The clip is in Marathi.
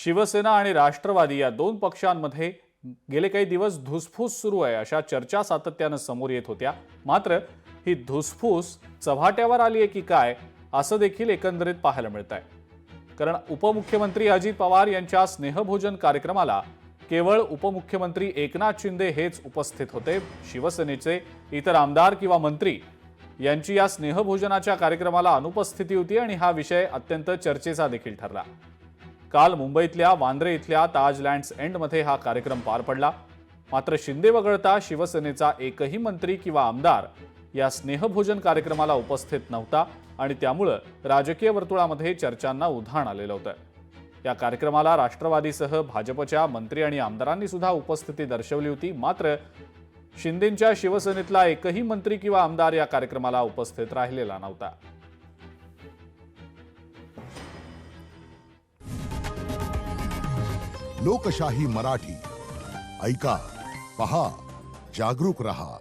शिवसेना आणि राष्ट्रवादी या दोन पक्षांमध्ये गेले काही दिवस धुसफूस सुरू आहे अशा चर्चा सातत्यानं समोर येत होत्या। मात्र ही धुसफूस चव्हाट्यावर आली आहे की काय असं देखील एकंदरीत पाहायला मिळतंय। कारण उपमुख्यमंत्री अजित पवार यांच्या स्नेहभोजन कार्यक्रमाला केवळ उपमुख्यमंत्री एकनाथ शिंदे हेच उपस्थित होते। शिवसेनेचे इतर आमदार किंवा मंत्री यांची या स्नेहभोजनाच्या कार्यक्रमाला अनुपस्थिती होती आणि हा विषय अत्यंत चर्चेचा देखील ठरला। काल मुंबईतल्या वांद्रे इथल्या ताज लँड्स एंडमध्ये हा कार्यक्रम पार पडला। मात्र शिंदे वगळता शिवसेनेचा एकही मंत्री किंवा आमदार या स्नेहभोजन कार्यक्रमाला उपस्थित नव्हता आणि त्यामुळे राजकीय वर्तुळामध्ये चर्चांना उधाण आलेलं होतं। या कार्यक्रमाला राष्ट्रवादीसह भाजपच्या मंत्री आणि आमदारांनी सुद्धा उपस्थिती दर्शवली होती। मात्र शिंदेंच्या शिवसेनेतला एकही मंत्री किंवा आमदार या कार्यक्रमाला उपस्थित राहिलेला नव्हता। लोकशाही मराठी ऐका, पहा, जागरूक रहा।